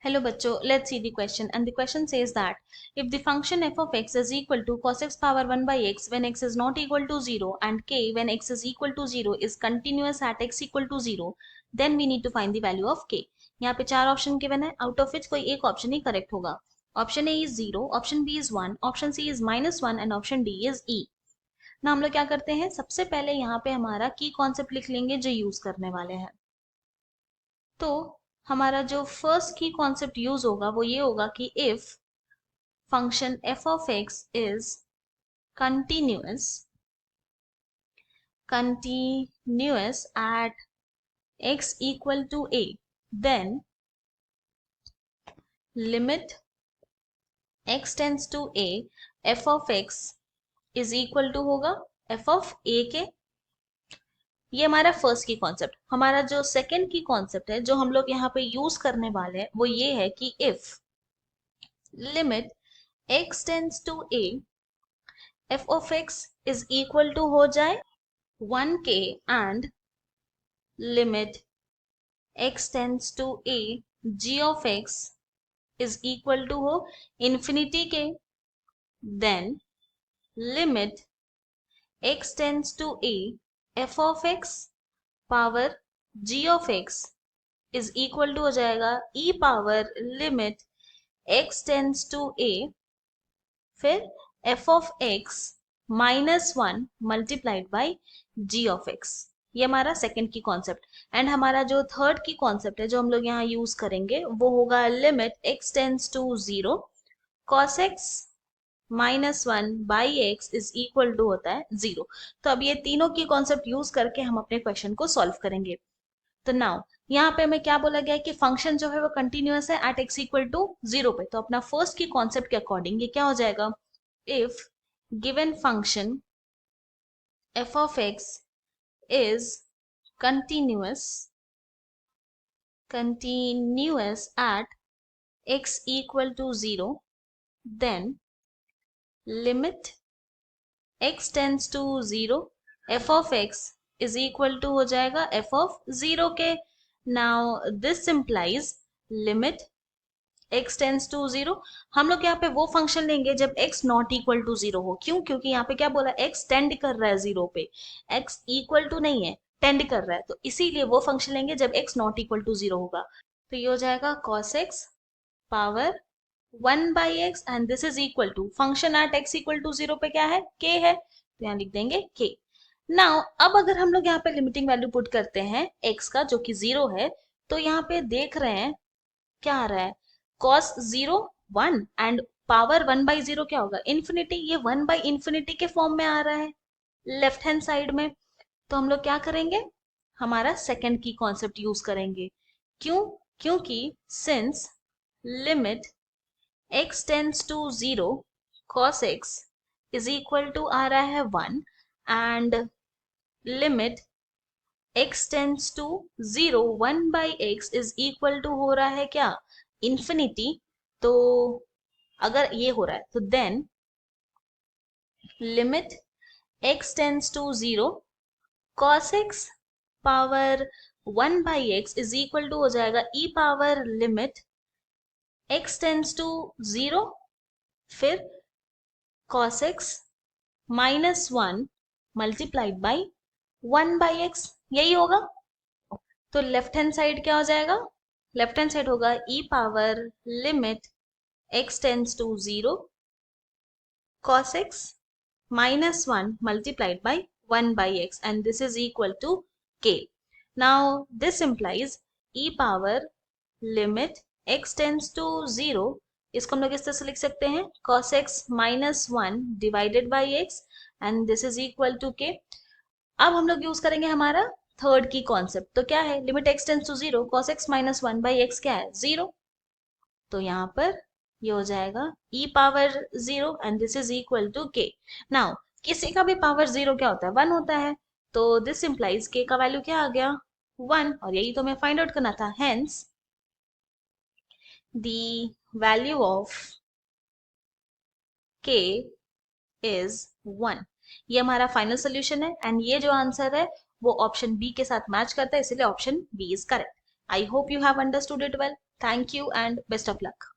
Hello bachcho, let's see the question, and the question says that if the function f of x is equal to cos x power 1 by x when x is not equal to 0 and k when x is equal to 0 is continuous at x equal to 0, then we need to find the value of k. यहाँ पे चार option given है, out of which कोई एक option ही correct होगा. Option A is 0, option B is 1, option C is -1 and option D is E. ना हम लोग क्या करते हैं, सबसे पहले यहाँ पे हमारा की कॉन्सेप्ट लिख लेंगे जो यूज करने वाले हैं. तो हमारा जो फर्स्ट की कॉन्सेप्ट यूज होगा वो ये होगा कि if function f of x is continuous at x equal to a, then limit x tends to a, f of x is equal to होगा f of a के. ये हमारा फर्स्ट की कॉन्सेप्ट. हमारा जो सेकंड की कॉन्सेप्ट है जो हम लोग यहाँ पे यूज करने वाले हैं वो ये है कि if limit x tends to a, f of x is equal to हो जाए 1k and limit x tends to a, g of x is equal to हो infinity के, then limit x tends to a, f of x power g of x is equal to हो जाएगा e power limit x tends to a, फिर f of x -1 multiplied by g of x. ये हमारा second की concept. And हमारा जो third की concept है जो हम लोग यहाँ यूज करेंगे वो होगा limit x tends to 0 cos x -1 by x is equal to होता है 0. तो अब ये तीनों की कॉन्सेप्ट यूज करके हम अपने क्वेश्चन को सॉल्व करेंगे. तो नाउ यहाँ पे हमें क्या बोला गया है कि फंक्शन जो है वो कंटिन्यूअस है एट x इक्वल टू 0 पे. तो अपना फर्स्ट की कॉन्सेप्ट के अकॉर्डिंग ये क्या हो जाएगा, if given function f of x is continuous at x equal to 0, then limit x tends to 0, f of x is equal to हो जाएगा f of 0 के. now this implies limit x tends to 0. हम लोग यहाँ पे वो function लेंगे जब x नॉट इक्वल टू 0 हो. क्यों? क्योंकि यहाँ पे क्या बोला, x टेंड कर रहा है 0 पे, x इक्वल टू नहीं है, टेंड कर रहा है. तो इसीलिए वो फंक्शन लेंगे जब x नॉट इक्वल टू 0 होगा. तो ये हो जाएगा cos x power 1 by x and this is equal to function at x equal to 0 पे क्या है, k है, तो यहाँ लिख देंगे k. नाउ अब अगर हम लोग यहाँ पे लिमिटिंग वैल्यू पुट करते हैं x का जो कि 0 है, तो यहाँ पे देख रहे हैं क्या आ रहा है, cos 0 1 एंड पावर 1 बाई 0 क्या होगा, इन्फिनिटी. ये 1 बाई इन्फिनिटी के फॉर्म में आ रहा है लेफ्ट हैंड साइड में. तो हम लोग क्या करेंगे, हमारा सेकंड की कॉन्सेप्ट यूज करेंगे. क्यों? क्योंकि since limit x tends to 0 cos x is equal to आ रहा है 1 and limit x tends to 0 1 by x is equal to हो रहा है क्या, इन्फिनिटी. तो अगर ये हो रहा है तो then limit x tends to 0 cos x power 1 by x is equal to हो जाएगा e power limit x tends to 0 फिर cos x -1 multiplied by 1 by x, यही होगा. तो लेफ्ट हैंड साइड क्या हो जाएगा, लेफ्ट हैंड साइड होगा e power limit x tends to 0 cos x -1 multiplied by 1 by x and this is equal to k. Now this implies e power limit x tends to 0, इसको हम लोग इस तरह से लिख सकते हैं cos x -1 divided by x and this is equal to k. अब हम लोग यूज करेंगे हमारा थर्ड की कॉन्सेप्ट. तो क्या है, limit x tends to 0 cos x -1 by x क्या है, 0. तो यहाँ पर ये हो जाएगा e power 0 and this is equal to k. Now किसी का भी पावर 0 क्या होता है, 1 होता है. तो दिस इंप्लाइज k का वैल्यू क्या आ गया, 1, और यही तो हमें फाइंड आउट करना था. Hence the value of k is 1. ये हमारा फाइनल सोल्यूशन है एंड ये जो आंसर है वो ऑप्शन बी के साथ मैच करता है, इसलिए option B is correct. I hope you have understood it well. Thank you and best of luck.